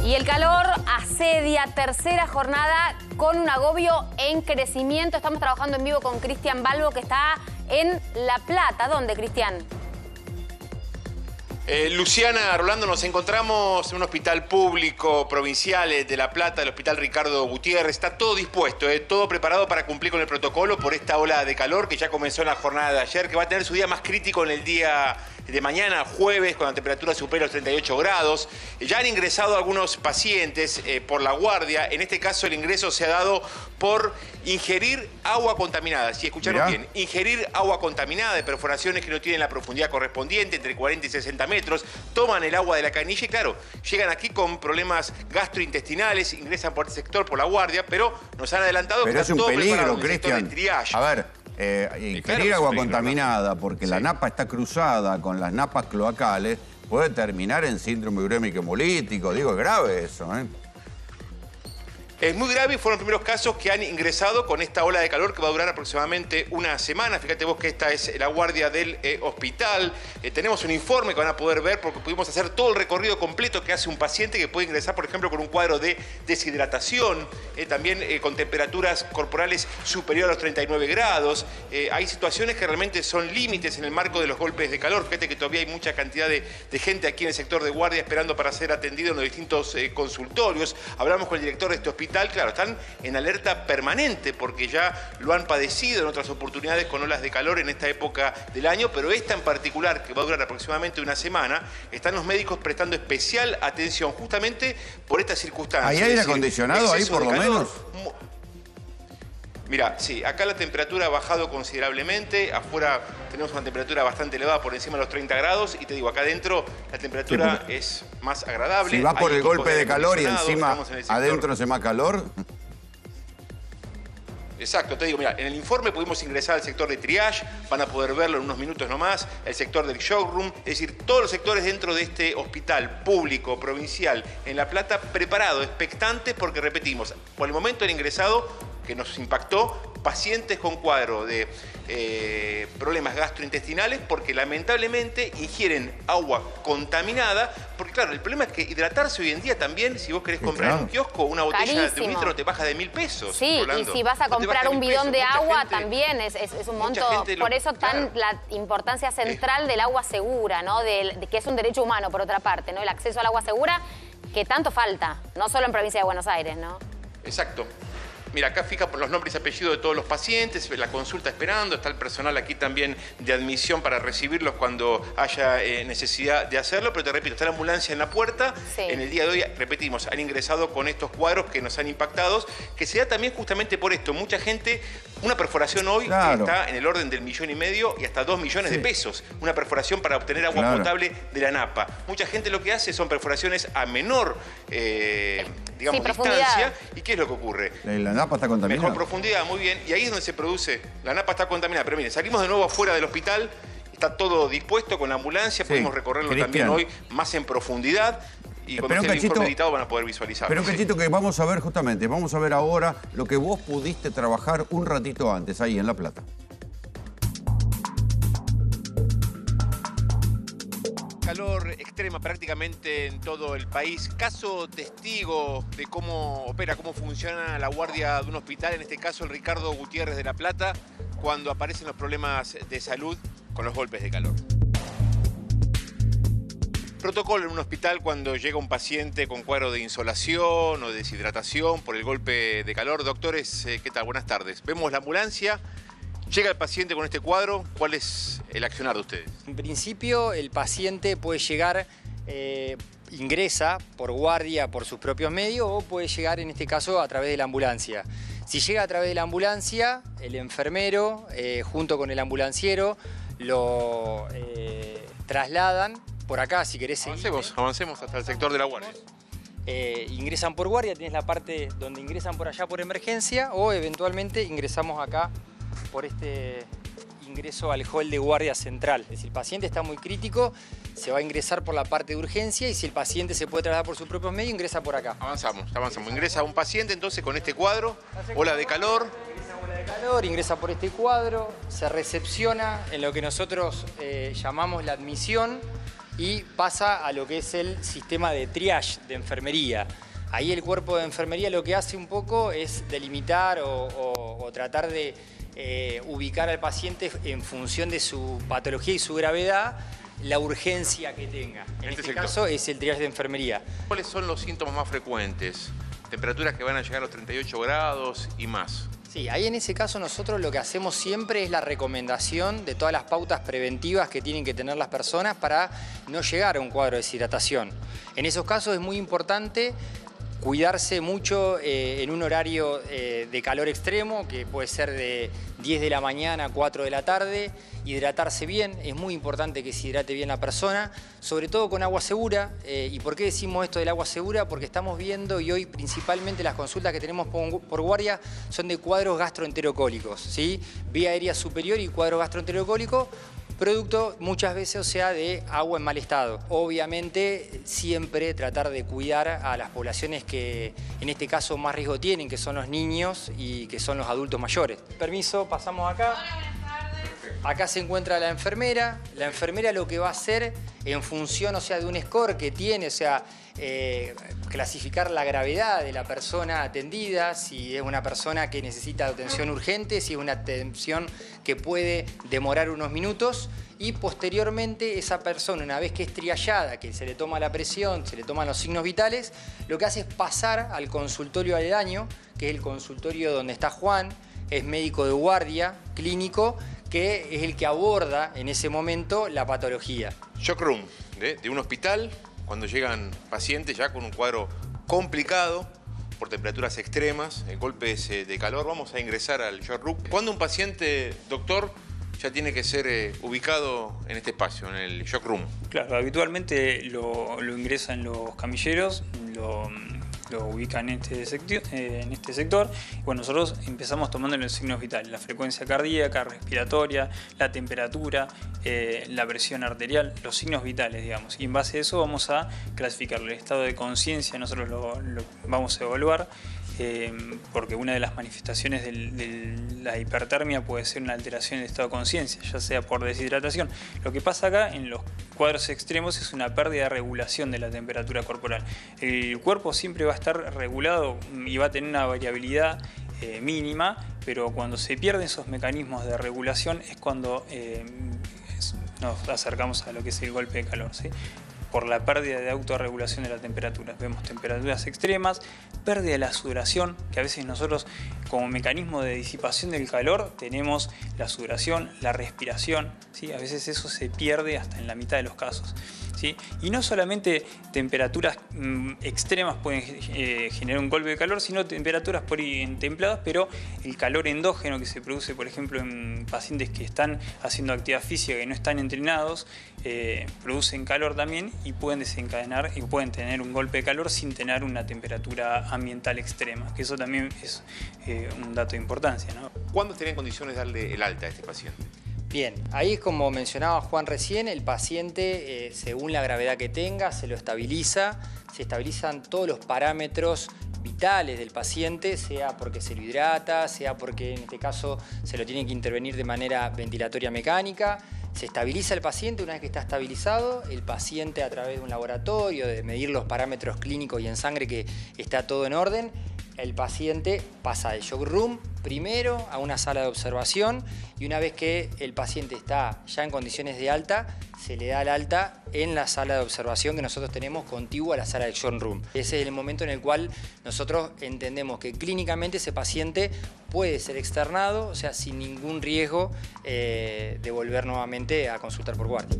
Y el calor asedia, tercera jornada con un agobio en crecimiento. Estamos trabajando en vivo con Cristian Balbo, que está en La Plata. ¿Dónde, Cristian? Luciana, Rolando, nos encontramos en un hospital público provincial de La Plata, el Hospital Ricardo Gutiérrez. Está todo dispuesto, todo preparado para cumplir con el protocolo por esta ola de calor que ya comenzó en la jornada de ayer, que va a tener su día más crítico en el día de mañana, jueves, con la temperatura supera los 38 grados. Ya han ingresado algunos pacientes por la guardia. En este caso, el ingreso se ha dado por ingerir agua contaminada. Si escucharon bien, ingerir agua contaminada de perforaciones que no tienen la profundidad correspondiente, entre 40 y 60 metros. Toman el agua de la canilla y, claro, llegan aquí con problemas gastrointestinales, ingresan por este sector, por la guardia, pero nos han adelantado que está todo preparado en el sector de triage. A ver. Ingerir agua contaminada porque la napa está cruzada con las napas cloacales puede terminar en síndrome urémico hemolítico. Digo, es grave eso, ¿eh? Es muy grave y fueron los primeros casos que han ingresado con esta ola de calor que va a durar aproximadamente una semana. Fíjate vos que esta es la guardia del hospital. Tenemos un informe que van a poder ver porque pudimos hacer todo el recorrido completo que hace un paciente que puede ingresar, por ejemplo, con un cuadro de deshidratación, también con temperaturas corporales superiores a los 39 grados. Hay situaciones que realmente son límites en el marco de los golpes de calor. Fíjate que todavía hay mucha cantidad de gente aquí en el sector de guardia esperando para ser atendido en los distintos consultorios. Hablamos con el director de este hospital. Claro, están en alerta permanente porque ya lo han padecido en otras oportunidades con olas de calor en esta época del año, pero esta en particular, que va a durar aproximadamente una semana, están los médicos prestando especial atención justamente por estas circunstancias. ¿Hay aire acondicionado ahí por lo menos? Mira, sí, acá la temperatura ha bajado considerablemente, afuera tenemos una temperatura bastante elevada por encima de los 30 grados y te digo, acá adentro la temperatura es más agradable. Si vas por el golpe de calor y encima adentro hace más calor. Exacto, te digo, mira, en el informe pudimos ingresar al sector de triage, van a poder verlo en unos minutos nomás, el sector del shock room, es decir, todos los sectores dentro de este hospital público, provincial, en La Plata, preparado, expectantes, porque repetimos, por el momento del ingresado, que nos impactó, pacientes con cuadro de problemas gastrointestinales porque lamentablemente ingieren agua contaminada, porque claro, el problema es que hidratarse hoy en día también, si vos querés comprar en un kiosco una botella de un litro te baja de 1000 pesos. Sí, Rolando. Y si vas a comprar un bidón de agua también es un monto, por eso la importancia central del agua segura, ¿no? De que es un derecho humano por otra parte, ¿no? El acceso al agua segura que tanto falta, no solo en provincia de Buenos Aires, ¿no? Exacto. Mira, acá fija por los nombres y apellidos de todos los pacientes, la consulta esperando, está el personal aquí también de admisión para recibirlos cuando haya necesidad de hacerlo, pero te repito, está la ambulancia en la puerta. Sí. En el día de hoy, repetimos, han ingresado con estos cuadros que nos han impactado, que se da también justamente por esto. Mucha gente, una perforación hoy que está en el orden del 1,5 millones y hasta 2 millones de pesos. Una perforación para obtener agua potable de la napa. Mucha gente lo que hace son perforaciones a menor, digamos, distancia. ¿Y qué es lo que ocurre? La napa está contaminada. Mejor profundidad, muy bien. Y ahí es donde se produce. La napa está contaminada. Pero miren, salimos de nuevo afuera del hospital. Está todo dispuesto con la ambulancia. Pudimos recorrerlo también hoy más en profundidad. Y cuando esté el informe editado van a poder visualizar. Pero un cachito que vamos a ver justamente. Vamos a ver ahora lo que vos pudiste trabajar un ratito antes, ahí en La Plata. Calor extrema prácticamente en todo el país. Caso testigo de cómo opera, cómo funciona la guardia de un hospital, en este caso el Ricardo Gutiérrez de La Plata, cuando aparecen los problemas de salud con los golpes de calor. Protocolo en un hospital cuando llega un paciente con cuadro de insolación o de deshidratación por el golpe de calor. Doctores, ¿qué tal? Buenas tardes. Vemos la ambulancia. Llega el paciente con este cuadro, ¿cuál es el accionar de ustedes? En principio, el paciente puede llegar, ingresa por guardia por sus propios medios o puede llegar, en este caso, a través de la ambulancia. Si llega a través de la ambulancia, el enfermero, junto con el ambulanciero, lo trasladan por acá, si querés seguir. Avancemos hasta el sector de la guardia. Ingresan por guardia, tienes la parte donde ingresan por allá por emergencia o eventualmente ingresamos acá por este ingreso al hall de guardia central. Es decir, el paciente está muy crítico, se va a ingresar por la parte de urgencia y si el paciente se puede trasladar por sus propios medios, ingresa por acá. Avanzamos. Ingresa un paciente entonces con este cuadro, ola de calor. Ingresa por este cuadro, se recepciona en lo que nosotros llamamos la admisión. y pasa a lo que es el sistema de triage de enfermería. Ahí el cuerpo de enfermería lo que hace un poco es delimitar o tratar de ubicar al paciente en función de su patología y su gravedad, la urgencia que tenga. En este caso es el triage de enfermería. ¿Cuáles son los síntomas más frecuentes? Temperaturas que van a llegar a los 38 grados y más. Sí, ahí en ese caso nosotros lo que hacemos siempre es la recomendación de todas las pautas preventivas que tienen que tener las personas para no llegar a un cuadro de deshidratación. En esos casos es muy importante cuidarse mucho en un horario de calor extremo, que puede ser de 10 de la mañana a 4 de la tarde, hidratarse bien, es muy importante que se hidrate bien la persona, sobre todo con agua segura. ¿Y por qué decimos esto del agua segura? Porque estamos viendo, y hoy principalmente las consultas que tenemos por guardia son de cuadros gastroenterocólicos, ¿sí? Vía aérea superior y cuadro gastroenterocólico, producto muchas veces, o sea, de agua en mal estado. Obviamente siempre tratar de cuidar a las poblaciones que en este caso más riesgo tienen, que son los niños y que son los adultos mayores. Permiso, pasamos acá. Hola, buenas tardes. Acá se encuentra la enfermera. La enfermera lo que va a hacer en función, o sea, de un score que tiene, o sea, clasificar la gravedad de la persona atendida, si es una persona que necesita atención urgente, si es una atención que puede demorar unos minutos, y posteriormente esa persona, una vez que es triallada, que se le toma la presión, se le toman los signos vitales, lo que hace es pasar al consultorio aledaño, que es el consultorio donde está Juan, es médico de guardia, clínico, que es el que aborda en ese momento la patología. Shock room de un hospital, cuando llegan pacientes ya con un cuadro complicado por temperaturas extremas, golpes de calor, vamos a ingresar al shock room. ¿Cuándo un paciente, doctor, ya tiene que ser ubicado en este espacio, en el shock room? Claro, habitualmente lo ingresan los camilleros, lo ubican en este sector. Bueno, nosotros empezamos tomando los signos vitales, la frecuencia cardíaca, respiratoria, la temperatura, la presión arterial, los signos vitales, digamos. Y en base a eso vamos a clasificarlo. El estado de conciencia nosotros lo vamos a evaluar, porque una de las manifestaciones de la hipertermia puede ser una alteración del estado de conciencia, ya sea por deshidratación. Lo que pasa acá en los cuadros extremos es una pérdida de regulación de la temperatura corporal. El cuerpo siempre va a estar regulado y va a tener una variabilidad mínima, pero cuando se pierden esos mecanismos de regulación es cuando nos acercamos a lo que es el golpe de calor, ¿sí? Por la pérdida de autorregulación de la temperatura. Vemos temperaturas extremas, pérdida de la sudoración, que a veces nosotros como mecanismo de disipación del calor tenemos la sudoración, la respiración, ¿sí? A veces eso se pierde hasta en la mitad de los casos, ¿sí? Y no solamente temperaturas extremas pueden generar un golpe de calor, sino temperaturas por ahí templadas, pero el calor endógeno que se produce, por ejemplo, en pacientes que están haciendo actividad física, que no están entrenados, producen calor también y pueden desencadenar y pueden tener un golpe de calor sin tener una temperatura ambiental extrema, que eso también es un dato de importancia, ¿no? ¿Cuándo estaría en condiciones de darle el alta a este paciente? Bien, ahí como mencionaba Juan recién, el paciente, según la gravedad que tenga, se lo estabiliza, se estabilizan todos los parámetros vitales del paciente, sea porque se lo hidrata, sea porque en este caso se lo tiene que intervenir de manera ventilatoria mecánica. Se estabiliza el paciente. Una vez que está estabilizado, el paciente, a través de un laboratorio, de medir los parámetros clínicos y en sangre que está todo en orden, el paciente pasa del shock room primero a una sala de observación, y una vez que el paciente está ya en condiciones de alta, se le da el alta en la sala de observación que nosotros tenemos contigua a la sala de shock room. Ese es el momento en el cual nosotros entendemos que clínicamente ese paciente puede ser externado, o sea, sin ningún riesgo de volver nuevamente a consultar por guardia.